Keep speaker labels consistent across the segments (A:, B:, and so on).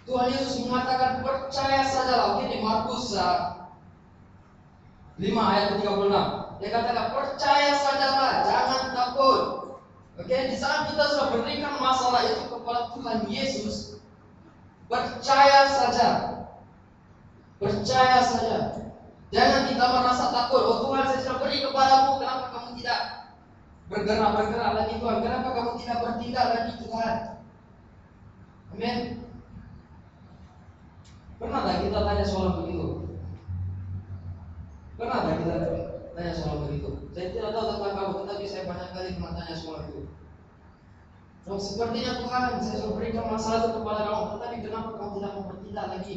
A: Tuhan Yesus mengatakan percaya sajalah. Oke, di Markus 5 ayat 36. Dia katakan percaya sajalah, jangan takut. Oke, di saat kita sudah berikan masalah itu kepada Tuhan Yesus, percaya saja. Percaya saja. Jangan kita merasa takut. Oh Tuhan, saya sudah beri kepadamu, kenapa kamu tidak bergerak lagi Tuhan? Kenapa kamu tidak bertindak lagi Tuhan? Amin. Pernah tak kita tanya soal begitu? Pernah tak kita tanya soal begitu? Saya tidak tahu tentang kamu, tetapi saya banyak kali pernah tanya soal itu. Oh, sepertinya Tuhan, saya sudah berikan masalah itu kepada kamu, tetapi kenapa kamu tidak mau bertindak lagi?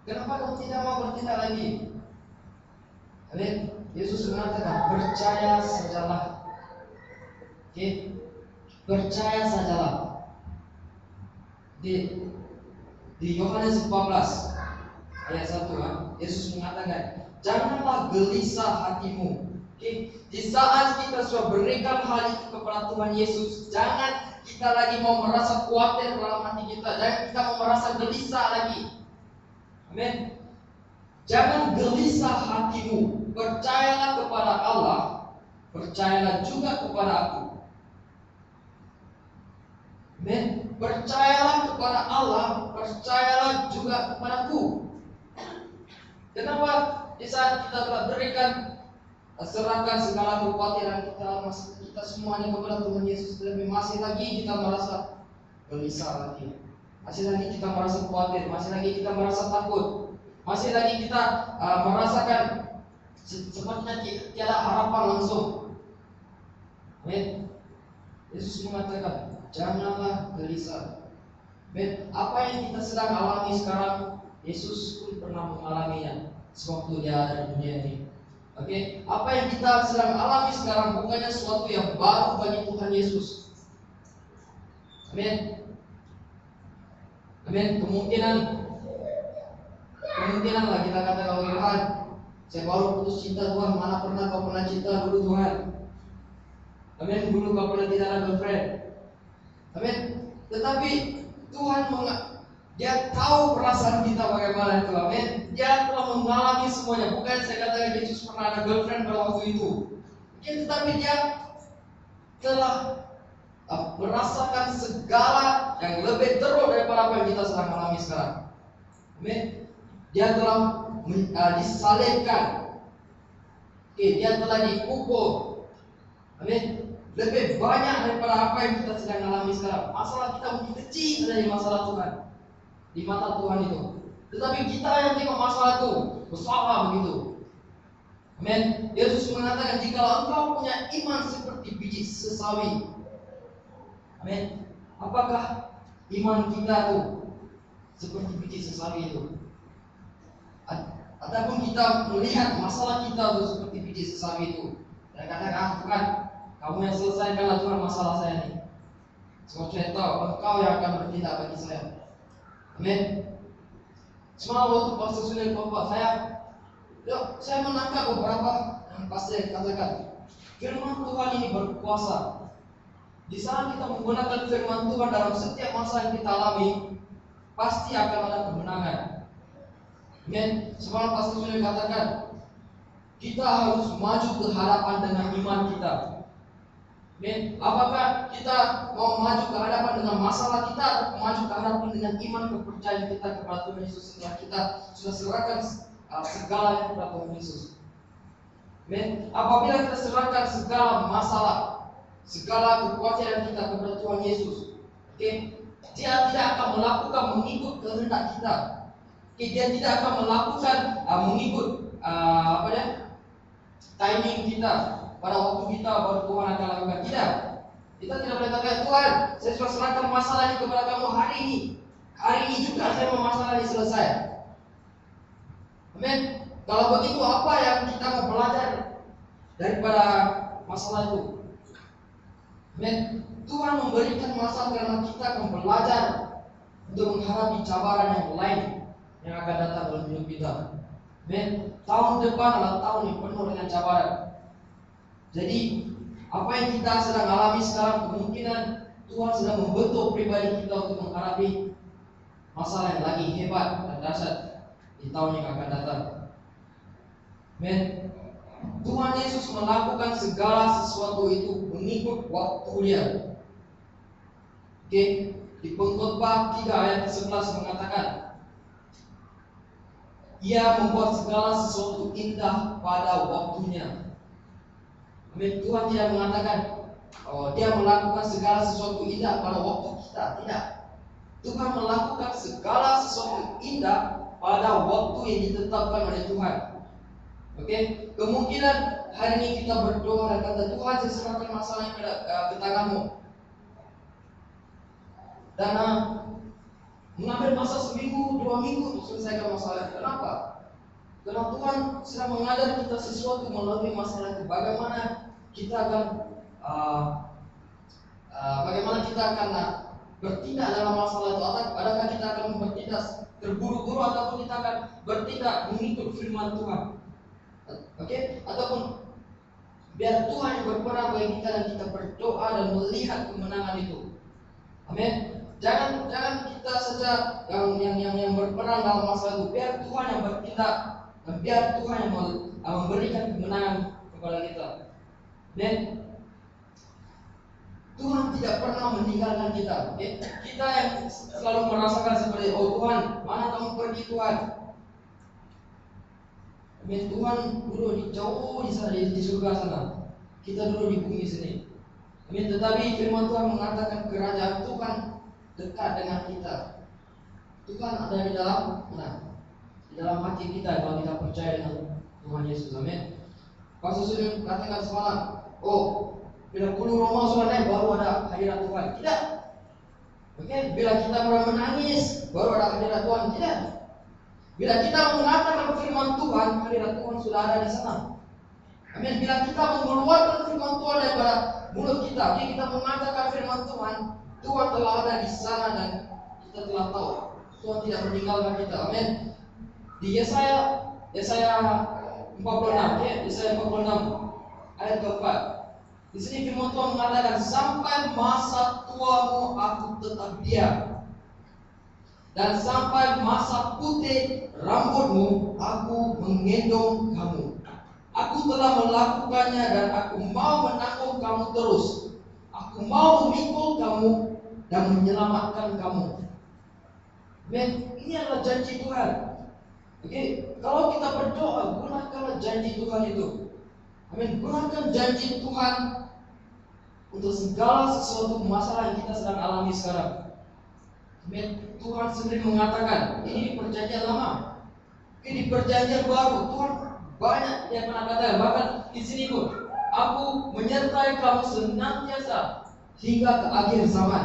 A: Kenapa kamu tidak mau bertindak lagi? Amin. Yesus mengatakan percaya sajalah. Oke, percaya sajalah. Di Yohanes 14 ayat 1, Yesus mengatakan, janganlah gelisah hatimu. Oke, di saat kita sudah berikan hal itu kepada Tuhan Yesus, jangan kita lagi mau merasa khawatir dalam hati kita, jangan kita mau merasa gelisah lagi. Amin. Jangan gelisah hatimu. Percayalah kepada Allah, percayalah juga kepada aku. Amin. Percayalah kepada Allah, percayalah juga kepadaku. Kenapa di saat kita telah berikan, serahkan segala kekhawatiran kita semuanya kepada Tuhan Yesus, tetapi masih lagi kita merasa gelisah lagi, masih lagi kita merasa khawatir, masih lagi kita merasa takut, masih lagi kita merasakan sepertinya tiada harapan langsung. Amin. Yesus mengatakan, janganlah gelisah. Apa yang kita sedang alami sekarang, Yesus pun pernah mengalaminya sewaktu dia ada di dunia ini. Oke, apa yang kita sedang alami sekarang bukannya sesuatu yang baru bagi Tuhan Yesus. Amin. Amin. Kemungkinan lah kita katakan, oh Tuhan, saya baru putus cinta Tuhan. Mana pernah kau pernah cinta dulu Tuhan? Amin. Dulu kau pernah tidak ada girlfriend. Amin. Tetapi Tuhan Dia tahu perasaan kita bagaimana itu. Amin. Dia telah mengalami semuanya. Bukan saya katakan Yesus pernah ada girlfriend pada waktu itu. Tetapi dia telah merasakan segala yang lebih teruk daripada apa yang kita sedang alami sekarang. Amin. Dia telah disalibkan. Dia telah dipukul. Amin. Lebih banyak daripada apa yang kita sedang alami sekarang. Masalah kita mungkin kecil dari masalah Tuhan, di mata Tuhan itu. Tetapi kita yang tengok masalah itu besar begitu. Amin. Yesus mengatakan, jika engkau punya iman seperti biji sesawi. Amin. Apakah iman kita itu seperti biji sesawi itu? Ataupun kita melihat masalah kita itu seperti biji sesawi itu, dan katakan, Tuhan, kamu yang selesaikanlah Tuhan masalah saya ini. Sebab saya tahu engkau yang akan bertindak bagi saya. Amin. Semalam waktu Pastor Sunil Bapak saya menangkap beberapa yang pasti katakan, firman Tuhan ini berkuasa. Di saat kita menggunakan firman Tuhan dalam setiap masa yang kita alami, pasti akan ada kemenangan. Amin. Semalam Pastor Sunil katakan, kita harus maju ke hadapan dengan iman kita. Amin. Apakah kita mau maju ke hadapan dengan masalah kita, atau maju ke hadapan dengan iman kepercayaan kita kepada Tuhan Yesus setelah kita sudah serahkan segalanya kepada Tuhan Yesus? Amin. Apabila kita serahkan segala masalah, segala kekhawatiran kita kepada Tuhan Yesus, Dia tidak akan melakukan mengikut kehendak kita. Dia tidak akan melakukan mengikut timing kita. Pada waktu kita baru Tuhan akan lakukan. Tidak. Kita tidak boleh katakan, Tuhan, saya sudah serahkan masalah ini kepada kamu hari ini. Hari ini juga saya mau masalah ini selesai. Amin. Kalau begitu, apa yang kita mau belajar daripada masalah itu? Amin. Tuhan memberikan masalah karena kita akan belajar untuk menghadapi cabaran yang lain yang akan datang dalam hidup kita. Amin. Tahun depan adalah tahun yang penuh dengan cabaran. Jadi apa yang kita sedang alami sekarang, kemungkinan Tuhan sedang membentuk pribadi kita untuk menghadapi masalah yang lagi hebat dan dahsyat di tahun yang akan datang. Amin. Tuhan Yesus melakukan segala sesuatu itu mengikut waktu Dia. Oke, di Pengkhotbah 3 ayat 11 mengatakan, Ia membuat segala sesuatu indah pada waktunya. Amin. Tuhan tidak mengatakan Dia melakukan segala sesuatu indah pada waktu kita. Tidak. Tuhan melakukan segala sesuatu indah pada waktu yang ditetapkan oleh Tuhan. Oke, kemungkinan hari ini kita berdoa dan kata, Tuhan, saya serahkan masalah yang ke tangan-Mu. Dan mengambil masa seminggu, 2 minggu untuk selesaikan masalah. Kenapa? Karena Tuhan sedang mengajar kita sesuatu melalui masalah itu. Bagaimana kita akan bertindak dalam masalah itu. Adakah kita akan bertindak terburu-buru ataupun kita akan bertindak mengikut firman Tuhan? Oke? Ataupun biar Tuhan yang berperan bagi kita dan kita berdoa dan melihat kemenangan itu. Amin. Jangan kita saja yang berperan dalam masalah itu. Biar Tuhan yang bertindak dan biar Tuhan yang memberikan kemenangan kepada kita. Dan Tuhan tidak pernah meninggalkan kita. Okay? Kita yang selalu merasakan seperti, oh Tuhan, mana kamu pergi Tuhan? Amin. Tuhan dulu di jauh di sana di surga sana. Kita dulu di bumi sini. Amin. Tetapi firman Tuhan mengatakan kerajaan Tuhan dekat dengan kita. Tuhan ada di dalam di dalam hati kita kalau kita percaya dengan Tuhan Yesus. Amin. Pastor Sudin katakan semalam, bila bulu Roma sudah naik baru ada hadirat Tuhan. Tidak. Oke, bila kita mulai menangis baru ada hadirat Tuhan. Tidak. Bila kita mengatakan firman Tuhan, hadirat Tuhan sudah ada di sana. Amin. Bila kita mengeluarkan firman Tuhan daripada mulut kita, kita mengatakan firman Tuhan, Tuhan telah ada di sana dan kita telah tahu Tuhan tidak meninggalkan kita. Amin. Di Yesaya 46, Yesaya 46 ayat keempat. Di sini firman Tuhan mengatakan, sampai masa tuamu aku tetap diam, dan sampai masa putih rambutmu aku menggendong kamu. Aku telah melakukannya dan aku mau menanggung kamu terus. Aku mau memikul kamu dan menyelamatkan kamu. Men, ini adalah janji Tuhan. Oke, kalau kita berdoa, gunakanlah janji Tuhan itu. Amin. Gunakan janji Tuhan untuk segala sesuatu masalah yang kita sedang alami sekarang. Amin. Tuhan sendiri mengatakan, ini di perjanjian lama, ini di perjanjian baru. Tuhan banyak yang pernah katakan, bahkan di sini pun, aku menyertai kamu senantiasa hingga ke akhir zaman.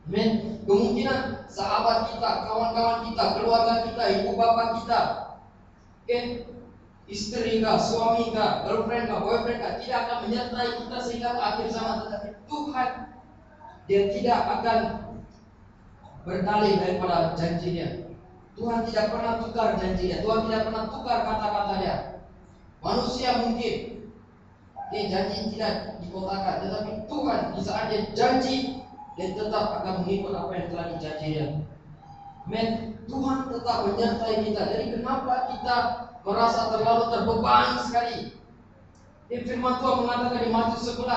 A: Amin. Kemungkinan sahabat kita, kawan-kawan kita, keluarga kita, ibu bapak kita, istri kah, suami kah, girlfriend kah, boyfriend kah, tidak akan menyertai kita sehingga ke akhir zaman. Tetapi Tuhan, Dia tidak akan berdalih daripada janjinya. Tuhan tidak pernah tukar janjinya. Tuhan tidak pernah tukar kata-katanya. Manusia mungkin janji tidak dikotakan, tetapi Tuhan di saat Dia janji, Dia tetap akan mengikut apa yang telah dijanjinya. Amin. Tuhan tetap menyertai kita. Jadi kenapa kita merasa terlalu terbebani sekali? Firman Tuhan mengatakan di Matius 11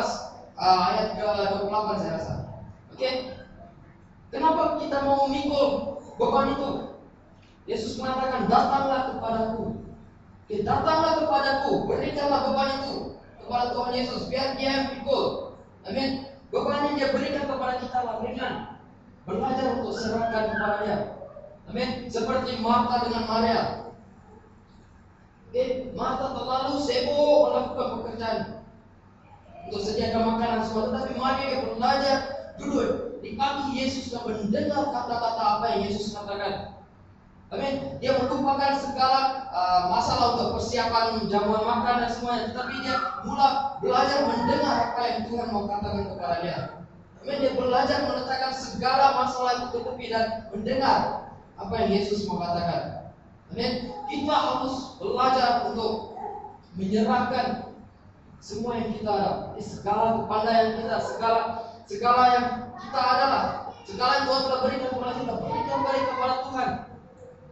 A: ayat ke-28 saya rasa. Oke? Kenapa kita mau memikul beban itu? Yesus mengatakan, datanglah kepadaku. Datanglah kepadaku, berikanlah beban itu kepada Tuhan Yesus, biar Dia yang pikul. Amin. Beban yang Dia berikan kepada kita lah ringan. Belajar untuk serahkan kepada Dia. Amin. Seperti Marta dengan Maria. Marta terlalu sibuk melakukan pekerjaan untuk sediakan makanan semua, tetapi Maria dia belajar duduk di kaki Yesus dan mendengar kata-kata apa yang Yesus katakan. Amin. Dia melupakan segala masalah untuk persiapan jamuan makan dan semuanya, tetapi dia mula belajar mendengar apa yang Tuhan mau katakan kepada dia. Amin. Dia belajar meletakkan segala masalah itu ke tepi dan mendengar apa yang Yesus mau katakan. Amin. Kita harus belajar untuk menyerahkan semua yang kita ada, segala kepandaian kita, segala yang kita adalah, segala yang Tuhan telah berikan kepada kita,